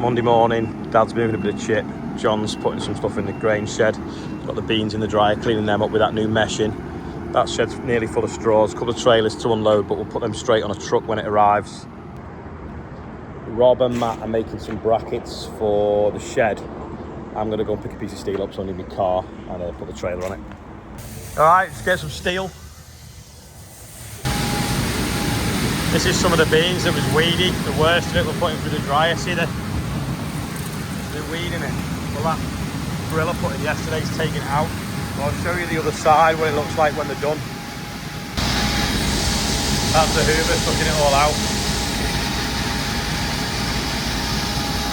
Monday morning, Dad's moving a bit of chip. John's putting some stuff in the grain shed. Got the beans in the dryer, cleaning them up with that new meshing. That shed's nearly full of straws. A couple of trailers to unload, but we'll put them straight on a truck when it arrives. Rob and Matt are making some brackets for the shed. I'm going to go and pick a piece of steel up, so I need my car and put the trailer on it. Alright, let's get some steel. This is some of the beans that was weedy. The worst of it we're putting through the dryer. See the weed in it? Well, that grill I put in yesterday's taken it out. So I'll show you the other side, what it looks like when they're done. That's the hoover sucking it all out.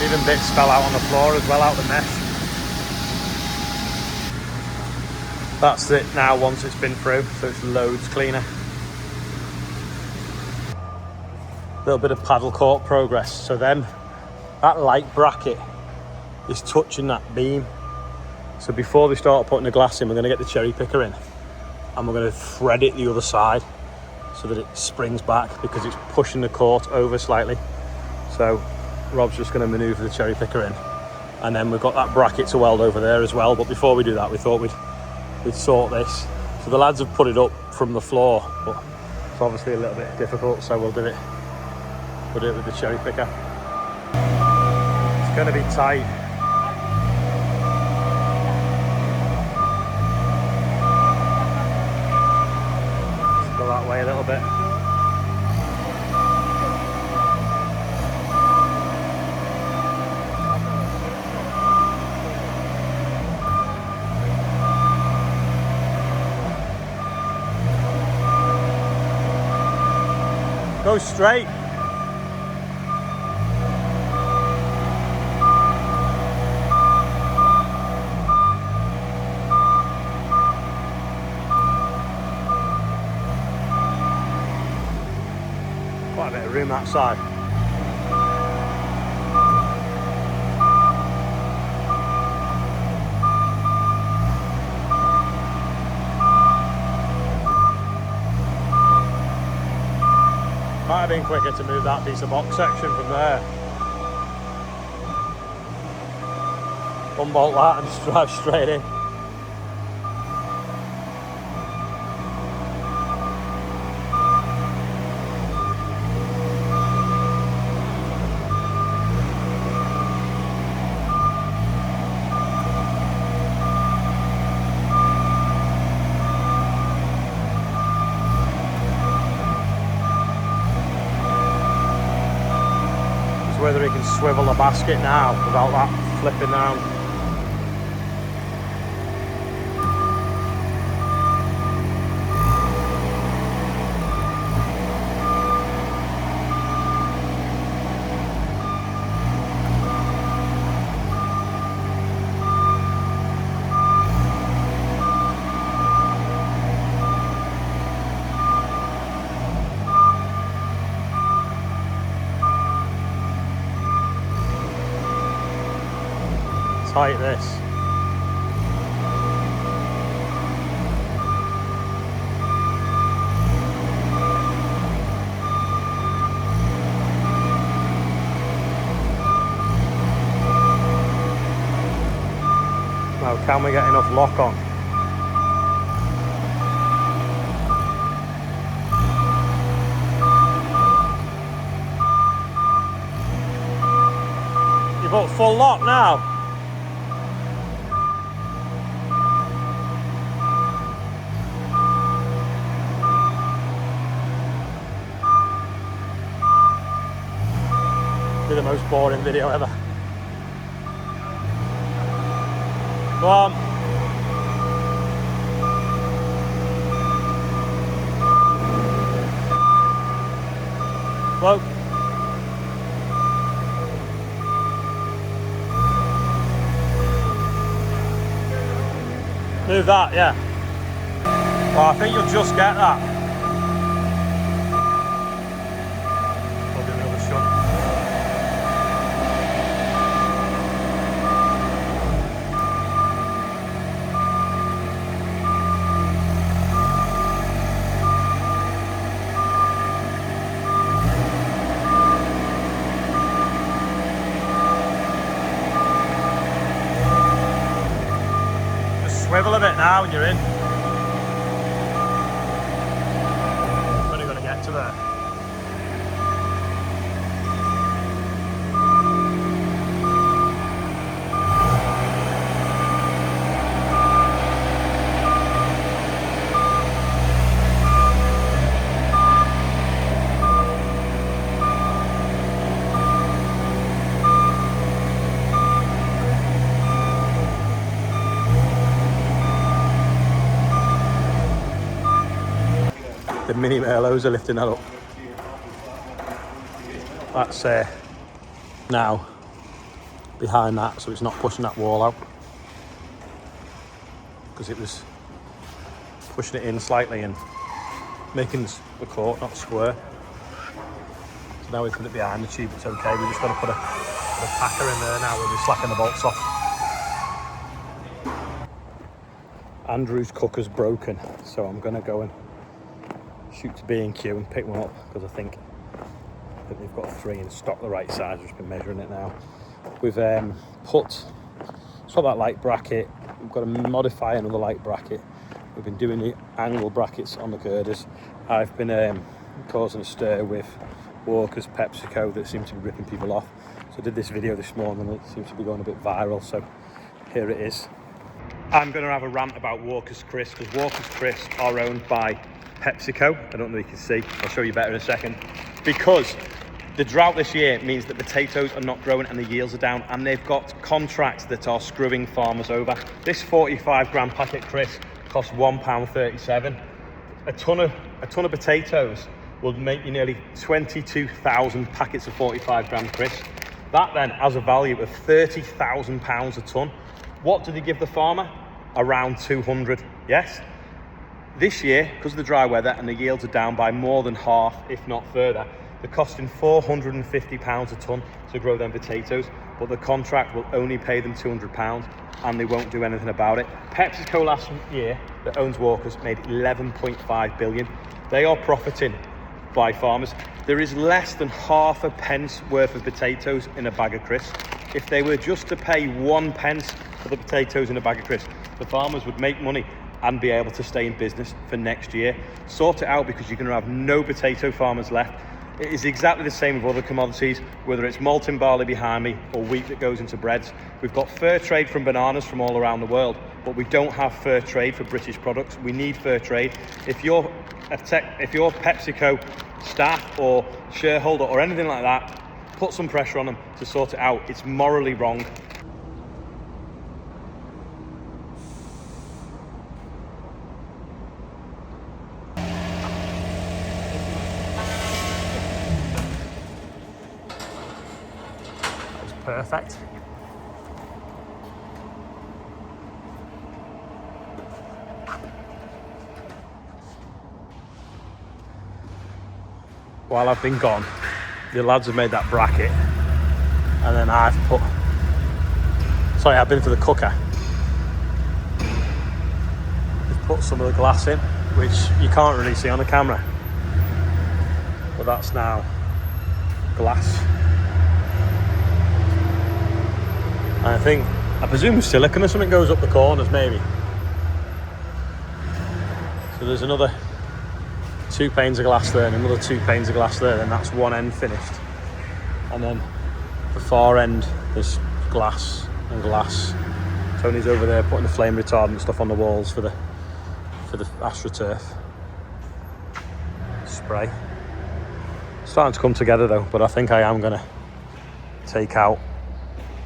Even bits fell out on the floor as well, out the mesh. That's it now once it's been through, so it's loads cleaner. Little bit of paddle court progress. So then that light bracket is touching that beam. So before they start putting the glass in, we're going to get the cherry picker in and we're going to thread it the other side so that it springs back, because it's pushing the court over slightly. So Rob's just going to manoeuvre the cherry picker in, and then we've got that bracket to weld over there as well. But before we do that, we thought we'd sort this. So the lads have put it up from the floor, but it's obviously a little bit difficult, so we'll do it with the cherry picker. It's going to be tight. Let's go that way a little bit. Go straight. Quite a bit of room that side. Might have been quicker to move that piece of box section from there. Unbolt that and just drive straight in. Whether he can swivel the basket now without that flipping down. Tight this. Now, can we get enough lock on? You've got full lock now. The most boring video ever. Go on. Whoa. Move that, yeah. Well, I think you'll just get that. Probably another shunt. swivel a bit now when you're in. I'm only going to get to there. The mini Merlots are lifting that up. That's now behind that, so it's not pushing that wall out, because it was pushing it in slightly and making the court not square. So now we put it behind the tube, it's okay. We just got to put a packer in there now. We'll be slacking the bolts off. Andrew's cooker's broken, so I'm going to go and shoot to B&Q and pick one up, because I think they've got 3 in stock the right size. I've just been measuring it now. We've put that light bracket. We've got to modify another light bracket. We've been doing the angle brackets on the girders. I've been causing a stir with Walker's PepsiCo that seem to be ripping people off. So I did this video this morning and it seems to be going a bit viral, so here it is. I'm going to have a rant about Walker's Crisps, because Walker's Crisps are owned by PepsiCo. I don't know if you can see, I'll show you better in a second. Because the drought this year means that potatoes are not growing and the yields are down, and they've got contracts that are screwing farmers over. This 45 gram packet crisp costs £1.37. A ton of potatoes will make you nearly 22,000 packets of 45 gram crisp. That then has a value of £30,000 a ton. What do they give the farmer? Around 200, yes? This year, because of the dry weather and the yields are down by more than half, if not further, they're costing £450 a tonne to grow them potatoes, but the contract will only pay them £200 and they won't do anything about it. PepsiCo last year, that owns Walker's, made 11.5 billion. They are profiting by farmers. There is less than half a pence worth of potatoes in a bag of crisps. If they were just to pay 1 pence for the potatoes in a bag of crisps, the farmers would make money and be able to stay in business for next year. Sort it out, because you're going to have no potato farmers left. It is exactly the same with other commodities, whether it's malting barley behind me or wheat that goes into breads. We've got fair trade from bananas from all around the world, but we don't have fair trade for British products. We need fair trade. If you're PepsiCo staff or shareholder or anything like that, put some pressure on them to sort it out. It's morally wrong. Perfect. While I've been gone, the lads have made that bracket, and then I've been to the cooker. We've put some of the glass in, which you can't really see on the camera, but that's now glass. And I presume silicone or something goes up the corners, maybe. So there's another 2 panes of glass there and another 2 panes of glass there, and that's one end finished. And then the far end, there's glass and glass. Tony's over there putting the flame retardant stuff on the walls for the AstroTurf spray. It's starting to come together though, but I think I am gonna take out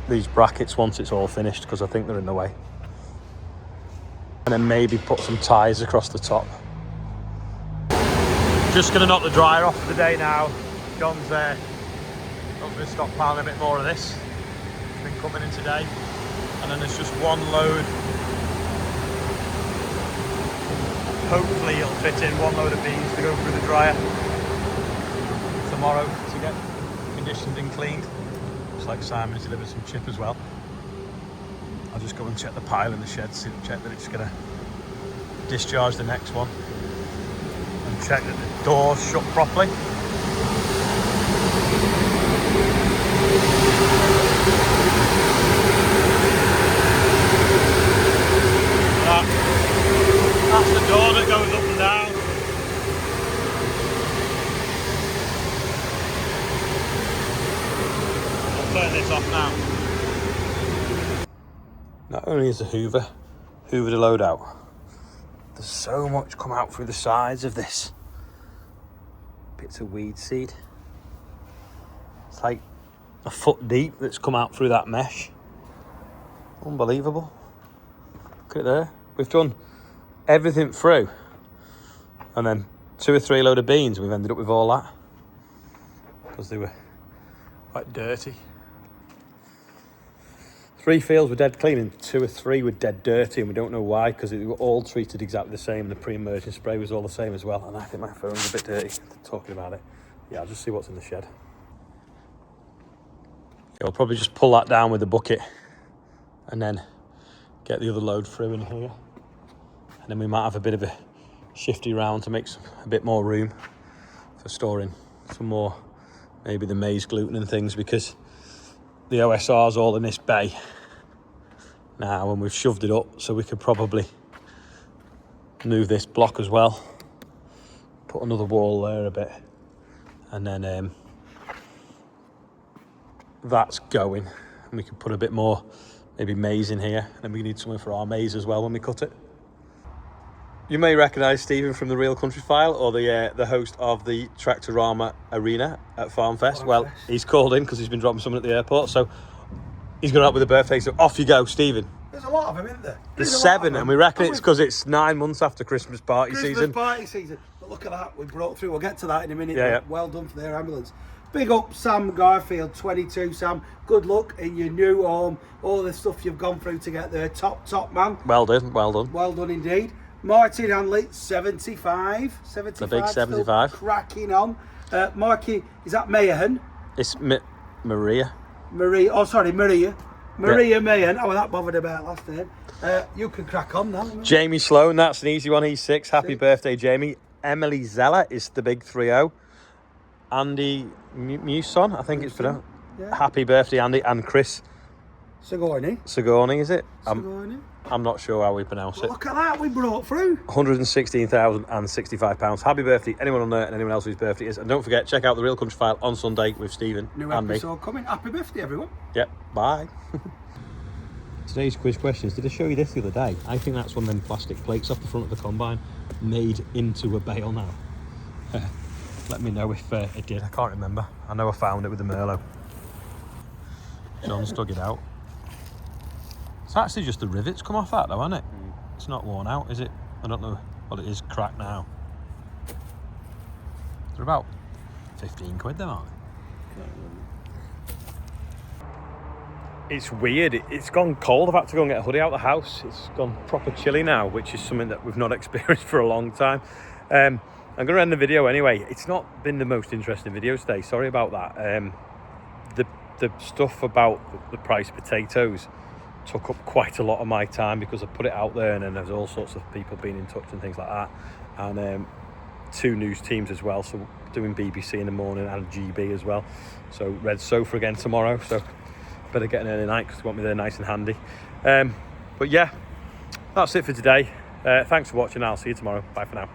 these brackets once it's all finished, because I think they're in the way, and then maybe put some ties across the top. Just gonna knock the dryer off for the day now. John's gonna stockpile a bit more of this. It's been coming in today, and then there's just one load. Hopefully it'll fit in one load of beans to go through the dryer tomorrow to get conditioned and cleaned. Looks like Simon has delivered some chip as well. I'll just go and check the pile in the shed, check that it's going to discharge the next one, and check that the door's shut properly. turn this off now. Not only is the hoovered the load out, there's so much come out through the sides of this. Bits of weed seed. It's like a foot deep that's come out through that mesh. Unbelievable. Look at there. We've done everything through. And then 2 or 3 load of beans, we've ended up with all that. Because they were quite dirty. 3 fields were dead clean and 2 or 3 were dead dirty, and we don't know why, because they were all treated exactly the same. The pre-emerging spray was all the same as well. And I think my phone's a bit dirty talking about it. Yeah, I'll just see what's in the shed. Yeah, we'll probably just pull that down with the bucket and then get the other load through in here. And then we might have a bit of a shifty round to make a bit more room for storing some more, maybe the maize gluten and things, because the OSR's all in this bay now and we've shoved it up, so we could probably move this block as well, put another wall there a bit, and then that's going, and we can put a bit more maybe maize in here, and then we need something for our maize as well when we cut it. You may recognise Stephen from the Real Country File, or the host of the Tractorama Arena at Farm Fest. Well, he's called in because he's been dropping someone at the airport, so he's going out with a birthday, so off you go, Stephen. There's a lot of them, isn't there? There's 7, and we reckon it's because it's 9 months after Christmas party season. Party season. But look at that, we broke through. We'll get to that in a minute. Yeah. Well done for their ambulance. Big up Sam Garfield, 22. Sam, good luck in your new home. All the stuff you've gone through to get there. Top man. Well done, well done. Well done indeed. Martin Hanley, 75. The big 75. Cracking on. Marky, is that Mayahan? It's Maria. Maria, Maria. Maria Mayan. Oh, that bothered about last name. You can crack on now. Jamie Sloan, that's an easy one. He's 6. Happy birthday, Jamie. Emily Zeller is the big 3-0. Andy Muson, I think it's pronounced. Yeah. Happy birthday, Andy. And Chris Sigourney, is it? I'm not sure how we pronounce it. Look at that, we brought through. £116,065. Happy birthday, anyone on there and anyone else whose birthday it is. And don't forget, check out the Real Country File on Sunday with Stephen and me. New episode coming. Happy birthday, everyone. Yep, bye. Today's quiz questions. Did I show you this the other day? I think that's one of them plastic plates off the front of the combine made into a bale now. Let me know if it did. I can't remember. I know I found it with the Merlot. John's dug it out. It's actually just the rivets come off that though, isn't it? It's not worn out, is it? I don't know what it is cracked now. They're about 15 quid then, aren't they? It's weird. It's gone cold. I've had to go and get a hoodie out of the house. It's gone proper chilly now, which is something that we've not experienced for a long time. I'm going to end the video anyway. It's not been the most interesting video today. Sorry about that. The stuff about the price of potatoes took up quite a lot of my time because I put it out there, and then there's all sorts of people being in touch and things like that, and 2 news teams as well, so doing BBC in the morning and GB as well, so Red Sofa again tomorrow, so better get an early night because they want me there nice and handy. But yeah, that's it for today. Thanks for watching. I'll see you tomorrow. Bye for now.